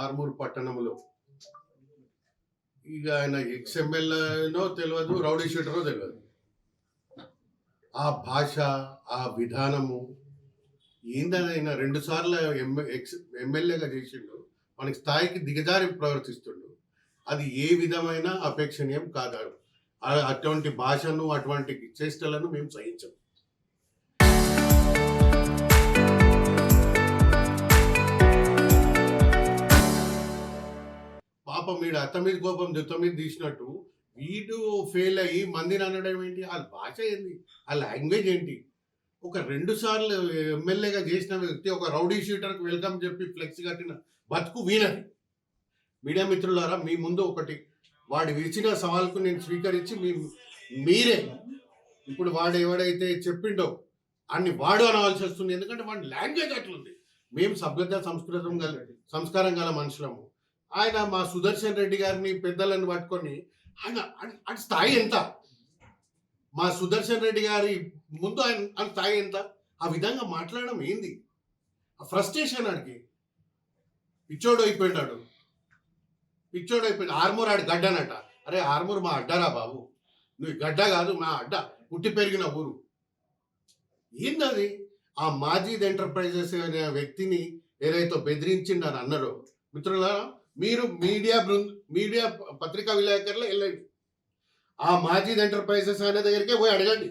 ఆర్మూర్ పట్టణంలో ఇక ఆయన ఎక్స్ఎమ్మెల్యేనో తెలియదు, రౌడీ షీటరో తెలియదు. ఆ భాష, ఆ విధానము ఏందని ఆయన 2 సార్లు ఎమ్మెల్యేగా చేసిండు. మనకి స్థాయికి దిగజారి ప్రవర్తిస్తుండు. అది ఏ విధమైన అపేక్షణీయం కాదు. అటువంటి భాషను, అటువంటి చేష్టలను మేము సహించం. పాపం వీడు అత్త మీద కోపం దుత్త మీద తీసినట్టు వీడు ఫెయిల్ అయ్యి మందిని అనడం ఏంటి? ఆ భాష ఏంటి? ఆ లాంగ్వేజ్ ఏంటి? ఒక 2 సార్లు ఎమ్మెల్యేగా చేసిన వ్యక్తి ఒక రౌడీ షీటర్కి వెల్కమ్ చెప్పి ఫ్లెక్స్ కట్టిన బతుకు వీనది. మీడియా మిత్రులారా, మీ ముందు ఒకటి వాడు ఇచ్చిన సవాల్కు నేను స్వీకరించి మీరే ఇప్పుడు వాడు ఎవడైతే చెప్పిండో అన్ని వాడు అనవలసి వస్తుంది. ఎందుకంటే వాడి లాంగ్వేజ్ అట్లుంది. మేము సభ్యత సంస్కారం గల మనుషులము. ఆయన మా సుదర్శన్ రెడ్డి గారిని పెద్దలను పట్టుకొని ఆయన స్థాయి ఎంత? మా సుదర్శన్ రెడ్డి గారి ముందు ఆయన స్థాయి ఎంత? ఆ విధంగా మాట్లాడడం ఏంది? ఆ ఫ్రస్ట్రేషన్ ఆడికి పిచ్చోడు అయిపోయినాడు. ఆర్మూర్ ఆడి గడ్డనట. అరే ఆర్మూర్ మా అడ్డారా బాబు, నువ్వు గడ్డ కాదు, మా అడ్డ, పుట్టి పెరిగిన ఊరు. ఏందది? ఆ మాజీద్ ఎంటర్ప్రైజెస్ అనే వ్యక్తిని ఏదైతే బెదిరించిండని అన్నారో, మిత్రులారా, మీరు మీడియా పత్రికా విలేకరులు వెళ్ళండి, ఆ మాజీద్ ఎంటర్ప్రైజెస్ అనే దగ్గరికే పోయి అడగండి.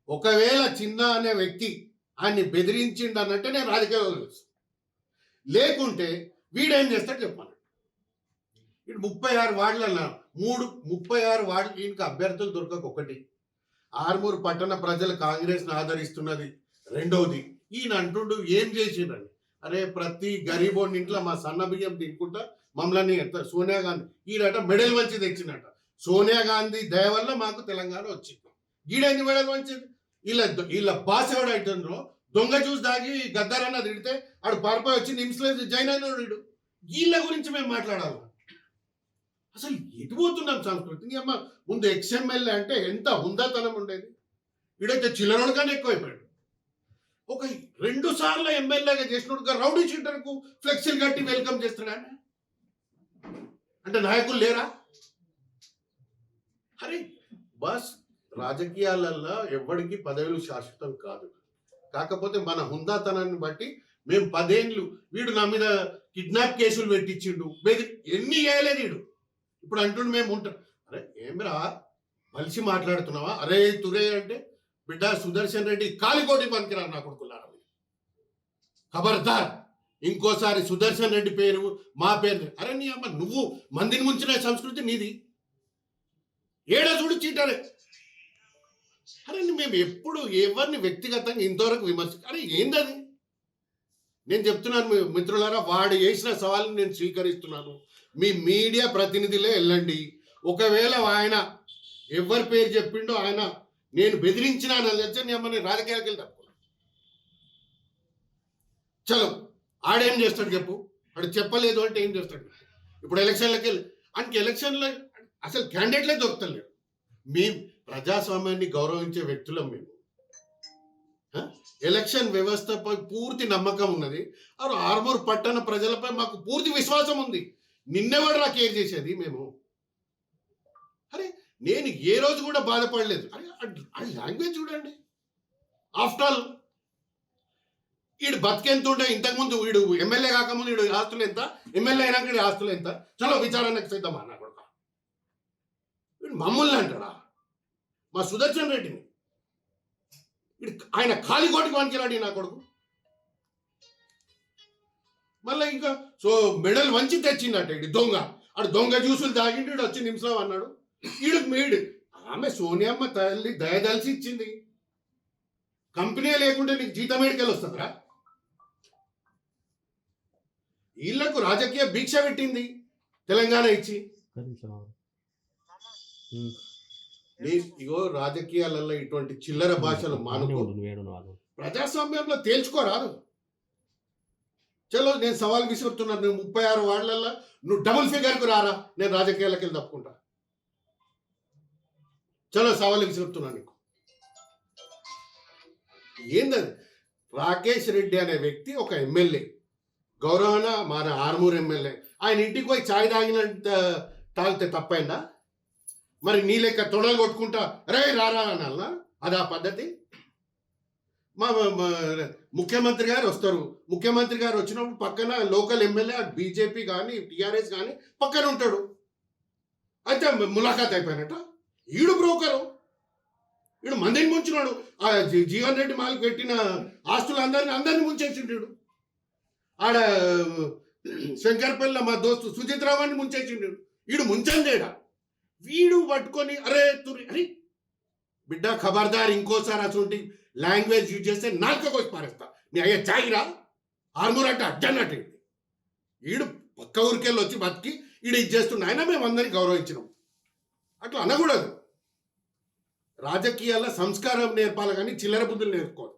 ఒకవేళ చిన్న అనే వ్యక్తి ఆయన్ని బెదిరించిండు అన్నట్టే నేను రాజకీయాలు తెలుసు. లేకుంటే వీడేం చేస్తాడు చెప్పాను. ఇటు 36 వార్డులన్నా 36 వార్డులు ఈయనకి అభ్యర్థులు దొరకక ఒకటి. ఆర్మూర్ పట్టణ ప్రజలు కాంగ్రెస్ని ఆదరిస్తున్నది రెండవది. ఈయన అంటుండు ఏం చేసిండని. అరే ప్రతి గరీబోని ఇంట్లో మా సన్న బియ్యం తినుకుంటా మమ్మల్ని సోనియా గాంధీ ఈడట మెడల్ మంచి తెచ్చిందట. సోనియా గాంధీ దయ వల్ల మాకు తెలంగాణ వచ్చింది. గీడైంది మెడల్ మంచిది. వీళ్ళ భాష ఎవడు అవుతుండ్రో దొంగ చూసి దాగి గద్దారన్న తిడితే ఆడు పారిపోయి వచ్చి నిమిషంలో జైన్ అయిన వీడు. వీళ్ళ గురించి మేము మాట్లాడాలి. అసలు ఎటు పోతున్నాం సంస్కృతి? అమ్మ ముందు ఎక్స్ఎమ్మెల్యే అంటే ఎంత హుందాతనం ఉండేది. వీడైతే చిల్లరోడు కానీ ఎక్కువైపోయాడు. ఒక 2 సార్లు ఎమ్మెల్యేగా చేసినోడుగా రౌడీ షీటర్కు ఫ్లెక్సీలు కట్టి వెల్కమ్ చేస్తున్నాడు. అంటే నాయకులు లేరా? అరే బస్ రాజకీయాలలో ఎవరికి పదవులు శాశ్వతం కాదు. కాకపోతే మన హుందాతనాన్ని బట్టి మేము 10 ఏళ్ళు వీడు నా మీద కిడ్నాప్ కేసులు పెట్టించిండు, ఎన్ని చేయలేదు వీడు. ఇప్పుడు అంటుండు మేము ఉంటాం. అరే ఏమిరా మలిసి మాట్లాడుతున్నావా? అరే తురే అంటే బిడ్డ సుదర్శన్ రెడ్డి కాలికోటి పనికిరా నా కొడుకులారా. ఖబర్దార్, ఇంకోసారి సుదర్శన్ రెడ్డి పేరు మా పేరు. అరే నీ అమ్మ, నువ్వు మందిని ముంచిన సంస్కృతి నీది. ఏడా చూడు చీటరే. అరే మేము ఎప్పుడు ఎవరిని వ్యక్తిగతంగా ఇంతవరకు అరే ఏందది? నేను చెప్తున్నాను మిత్రులారా, వాడు చేసిన సవాల్ని నేను స్వీకరిస్తున్నాను. మీ మీడియా ప్రతినిధులే వెళ్ళండి. ఒకవేళ ఆయన ఎవరి పేరు చెప్పిండో ఆయన నేను బెదిరించినాను తెలిసి నేను రాజకీయాలకు వెళ్ళి తప్పుకున్నాను. చలో ఆడేం చేస్తాడు చెప్పు. వాడు చెప్పలేదు అంటే ఏం చేస్తాడు? ఇప్పుడు ఎలక్షన్లకి వెళ్ళి ఆయనకి ఎలక్షన్లో అసలు క్యాండిడేట్లే దొరుకుతలేరు. మేము ప్రజాస్వామ్యాన్ని గౌరవించే వ్యక్తులం. మేము ఎలక్షన్ వ్యవస్థపై పూర్తి నమ్మకం ఉన్నది. ఆర్మూర్ పట్టణ ప్రజలపై మాకు పూర్తి విశ్వాసం ఉంది. నిన్నెవడు రా కేర్ చేసేది మేము? అరే నేను ఏ రోజు కూడా బాధపడలేదు. అరే ఆ లాంగ్వేజ్ చూడండి. ఆఫ్టర్ ఆల్ వీడు బతికెంత ఉంటే ఇంతకుముందు వీడు ఎమ్మెల్యే కాకముందు వీడు ఆస్తులు ఎంత, ఎమ్మెల్యే అయినాక వీడి ఆస్తులు ఎంత, చలో విచారణకు సిద్ధమా అన్నా కొడుక. వీడు మమ్మల్ని అంటాడా? మా సుదర్శన్ రెడ్డిని వీడు ఆయన ఖాళీకోటికి పనికిరాడు నా కొడుకు. మళ్ళీ ఇంకా మెడల్ వంచి తెచ్చిందట వీడు దొంగ. ఆడు దొంగ జ్యూసులు తాగిండి వీడు వచ్చి నిమిషం అన్నాడు. వీడు ఆమె సోనియమ్మ తల్లి దయదలిసి ఇచ్చింది. కంపెనీ లేకుంటే నీకు జీతం ఏడికెళ్ళి వస్తుందిరా? వీళ్లకు రాజకీయ భిక్ష పెట్టింది తెలంగాణ ఇచ్చి. ఇగో రాజకీయాలలో ఇటువంటి చిల్లర భాషలు మానుకో. ప్రజాస్వామ్యంలో తేల్చుకోరాదు. చలో నేను సవాల్ విసురుతున్నాను. నువ్వు 36 వార్డులలో నువ్వు డబుల్ ఫిగర్కు రారా, నేను రాజకీయాలకు వెళ్ళి తప్పుకుంటా. చలో సవాల్ విసురుతున్నాను నీకు. ఏందది? రాకేష్ రెడ్డి అనే వ్యక్తి ఒక ఎమ్మెల్యే, గౌరవన మన ఆర్మూర్ ఎమ్మెల్యే ఆయన ఇంటికి పోయి ఛాయ్ తాగినంత తాగితే తప్పైందా? మరి నీ లెక్క తొడలు కొట్టుకుంటా రే రారా అనాలనా? అదా పద్ధతి? మా ముఖ్యమంత్రి గారు వస్తారు, ముఖ్యమంత్రి గారు వచ్చినప్పుడు పక్కన లోకల్ ఎమ్మెల్యే బీజేపీ కానీ టీఆర్ఎస్ కానీ పక్కన ఉంటాడు. అయితే ములాఖాత్ అయిపోయినట్ట. ఈడు బ్రోకరు, ఈడు మందిని ముంచున్నాడు. ఆ జీవన్ రెడ్డి మాలకు పెట్టిన ఆస్తులు అందరినీ ముంచేసిండు. ఆడ శంకర్పల్లిలో మా దోస్తు సుజిత్ రావాన్ని ముంచేసిండు. వీడు ముంచందేడా. వీడు పట్టుకొని అరే తురి అరే బిడ్డ ఖబర్దార్, ఇంకోసారి అటువంటి లాంగ్వేజ్ యూజ్ చేస్తే నాలుక కోసి పారేస్తా. నీ అయ్యా చాయిరా ఆర్మూర్ అంటే అడ్డన్నట్టు. వీడు పక్క ఊరికెళ్ళి వచ్చి బతికి వీడు ఇది చేస్తుండే. అయినా మేము అందరినీ గౌరవించినాం. అట్లా అనకూడదు. రాజకీయాల్లో సంస్కారం నేర్పాలి కానీ చిల్లర బుద్ధులు నేర్చుకోవాలి.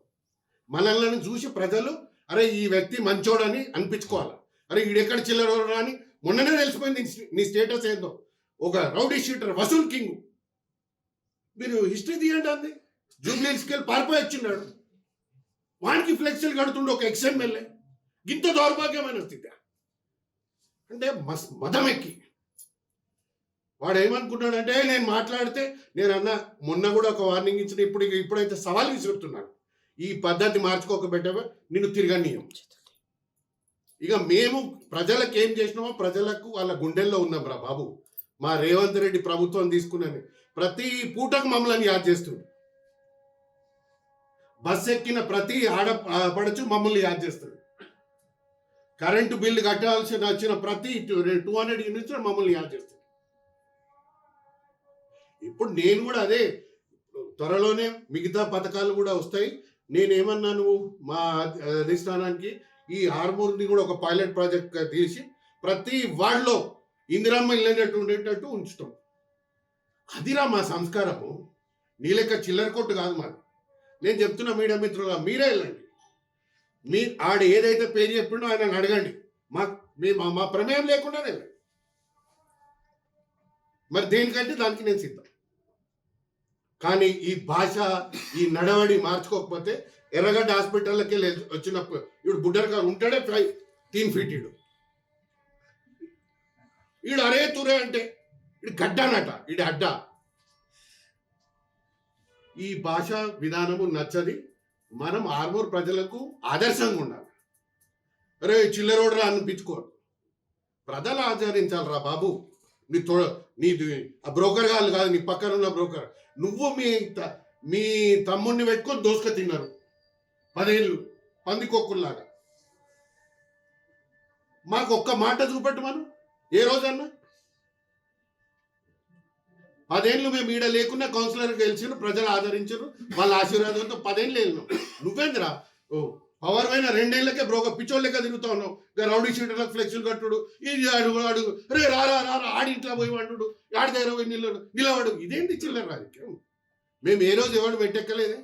మనల్ని చూసి ప్రజలు అరే ఈ వ్యక్తి మంచోడని అనిపించుకోవాలి. అరే వీడెక్కడ చిల్లర అని మొన్ననే తెలిసిపోయింది నీ స్టేటస్ ఏందో. ఒక రౌడీ షీటర్ వసూల్ కింగ్. మీరు హిస్టరీ తీయండి. అంది జూబ్లీస్కి వెళ్ళి పారిపోయి వచ్చిన్నాడు. వానికి ఫ్లెక్సీలు కడుతుండే ఒక ఎక్స్ఎమ్మెల్యే. ఇంత దౌర్భాగ్యమైన స్థితి అంటే మదం ఎక్కి వాడు ఏమనుకుంటాడంటే నేను మాట్లాడితే నేను మొన్న కూడా ఒక వార్నింగ్ ఇచ్చిన. ఇప్పుడైతే సవాల్ విసురుతున్నాడు. ఈ పద్ధతి మార్చుకోకపోతే నిన్ను తిరగనీయం. ఇక మేము ప్రజలకు ఏం చేసినామో ప్రజలకు వాళ్ళ గుండెల్లో ఉన్నాం రా బాబు. మా రేవంత్ రెడ్డి ప్రభుత్వం తీసుకున్నాను ప్రతి పూటకు మమ్మల్ని యాద్ చేస్తుంది. బస్ ఎక్కిన ప్రతి ఆడపడచ్చు మమ్మల్ని యాద్ చేస్తుంది. కరెంటు బిల్లు కట్టాల్సిన వచ్చిన ప్రతి 200 యూనిట్స్ మమ్మల్ని యాద్ చేస్తుంది. ఇప్పుడు నేను కూడా అదే త్వరలోనే మిగతా పథకాలు కూడా వస్తాయి. నేనేమన్నాను మా అధిష్టానానికి ఈ ఆర్మూర్ని కూడా ఒక పైలట్ ప్రాజెక్ట్ తీసి ప్రతి వార్డులో ఇందిరమ్మ ఇల్లేటట్టు ఉండేటట్టు ఉంచుతాం. అదిరా మా సంస్కారము. నీ లెక్క చిల్లర కొట్టు కాదు మాది. నేను చెప్తున్నా మీడియా మిత్రులుగా మీరే వెళ్ళండి. మీ ఆడ ఏదైతే పేరు చెప్పిండో ఆయన అడగండి. మా ప్రమేయం లేకుండానే వెళ్ళండి. మరి దేనికంటే దానికి నేను సిద్ధం. కానీ ఈ భాష ఈ నడవడి మార్చుకోకపోతే ఎర్రగడ్డ హాస్పిటల్కి వెళ్ళి వచ్చినప్పుడు ఇప్పుడు బుడ్డర్ గారు ఉంటాడే 3 ఫీట్. ఈడు అరే తురే అంటే ఇడు గడ్డనట, ఇడు అడ్డ. ఈ భాష విధానము నచ్చది. మనం ఆర్మూర్ ప్రజలకు ఆదర్శంగా ఉండాలి. అరే చిల్లరోడరా అనిపించుకోరు. ప్రజలు ఆచరించాలరా బాబు. నీది ఆ బ్రోకర్ కాదు, నీ పక్కన ఉన్న బ్రోకర్. నువ్వు మీ తమ్ముడిని పెట్టుకొని దోసుక తిన్నారు 10 ఏళ్ళు పందికొక్కుల్లాగా. మాకు ఒక్క మాట చూపెట్టు మనం ఏ రోజన్నా. 10 ఏళ్ళు మేము ఈడ లేకున్నా కౌన్సిలర్ గెలిచారు, ప్రజలు ఆదరించారు, వాళ్ళ ఆశీర్వాదంతో 10 ఏళ్ళు వెళ్ళినాం. నువ్వేంద్రా పవర్ పైన 2 ఏళ్ళకే బ్రోకర్ పిచ్చోళ్ళ లెక్క తిరుగుతా ఉన్నావు. రౌడీ షీటర్లకు ఫ్లెక్సీలు కట్టుడు, ఇది అడుగు రే రారా ఆడింట్లో పోయి వండు, ఆడి దగ్గర పోయి నిలబడు. ఇదేంటి చిల్లర రాజకీయం? మేము ఏ రోజు ఎవడు పెట్టెక్కలేదే.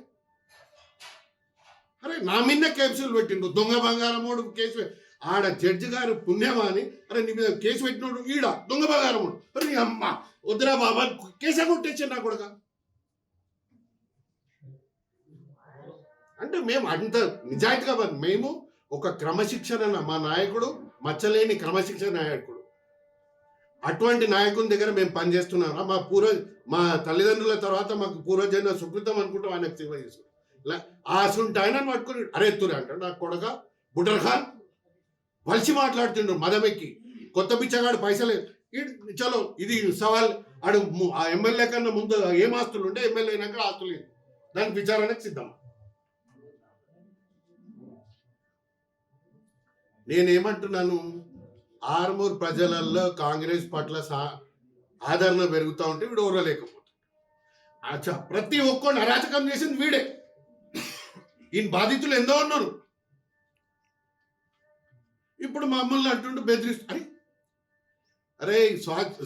అరే నా మీద కేసులు పెట్టిండు. దొంగ బంగారమోడు కేసు. ఆడ జడ్జి గారు పుణ్యమా అని అరే నీ మీద కేసు పెట్టినోడు ఈడ దొంగ బంగారమోడు. అరే అమ్మ వద్దురా బాబా కేసే కొట్టేసాను నా కొడుక. అంటే మేము అంత నిజాయితీగా మేము ఒక క్రమశిక్షణ, మా నాయకుడు మచ్చలేని క్రమశిక్షణ నాయకుడు. అటువంటి నాయకుని దగ్గర మేము పనిచేస్తున్నారా? మా తల్లిదండ్రుల తర్వాత మాకు పూర్వజన్మ సుకృతం అనుకుంటాం ఆయనకు సేవ చేస్తున్నాం. ఆసుంటే ఆయనను పట్టుకుని అరే ఎత్తురే అంటాడు. నాకు కొడగా బుటర్ ఖాన్ వలిసి మాట్లాడుతుండ్రు మదమెక్కి. కొత్త బిచ్చగాడు పైసలే చలో ఇది సవాల్. ఆడు ఆ ఎమ్మెల్యే కన్నా ముందు ఏం ఆస్తులు ఉంటే ఎమ్మెల్యే అయినాక ఆస్తులు లేదు. దానికి విచారణకు సిద్ధం. నేనేమంటున్నాను, ఆర్మూర్ ప్రజలలో కాంగ్రెస్ పట్ల ఆదరణ పెరుగుతూ ఉంటే వీడు ఓరలేకపోతాడు. అచ్చా ప్రతి ఒక్కరిని అరాచకం చేసింది వీడే. ఈయన బాధితులు ఎంతో ఉన్నారు. ఇప్పుడు మమ్మల్ని అంటుండే బెదిరిస్తారు. అరే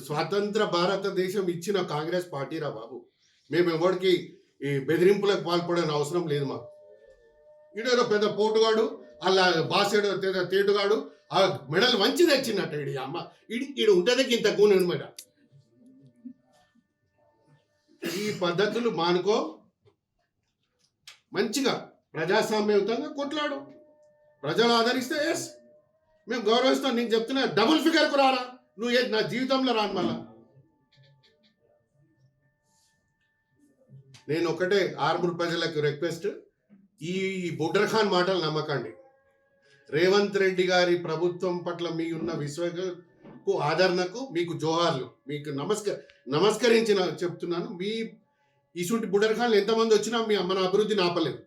స్వాతంత్ర భారతదేశం ఇచ్చిన కాంగ్రెస్ పార్టీరా బాబు. మేము ఎవరికి ఈ బెదిరింపులకు పాల్పడని అవసరం లేదు మాకు. ఈడేదో పెద్ద పోటుగాడు, అలా బాసేడు తేటుగాడు ఆ మెడలు మంచి తెచ్చినట్టు ఈడి అమ్మ ఈడు ఉంటుంది ఇంత కూని మెడ. ఈ పద్ధతులు మానుకో. మంచిగా ప్రజాస్వామ్యయుతంగా కొట్లాడు. ప్రజలు ఆదరిస్తే ఎస్, మేము గౌరవిస్తాం. నీకు చెప్తున్నా డబుల్ ఫిగర్కు రారా నువ్వు, నా జీవితంలో రాను. మళ్ళా నేను ఒకటే ఆర్మూర్ ప్రజలకు రిక్వెస్ట్, ఈ బుడ్డర్ ఖాన్ మాటలు నమ్మకండి. రేవంత్ రెడ్డి గారి ప్రభుత్వం పట్ల మీ ఉన్న విశ్వాసకు ఆదరణకు మీకు జోహార్లు, మీకు నమస్కరించిన చెప్తున్నాను. మీ ఇసుంటి బుడ్డర్ ఖాన్లు ఎంతమంది వచ్చినా మన అభివృద్ధిని ఆపలేదు.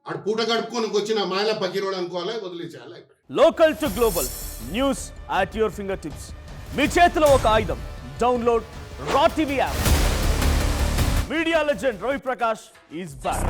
అటు పూట గడుపుకొని వచ్చిన మాయల పకీరోడు అనుకోవాలి, వదిలేసేయాలి. Local to global news at your finger tips. మీ చేతిలో ఒక ఆయుధం. Download Raw TV app. Media legend Ravi Prakash is back.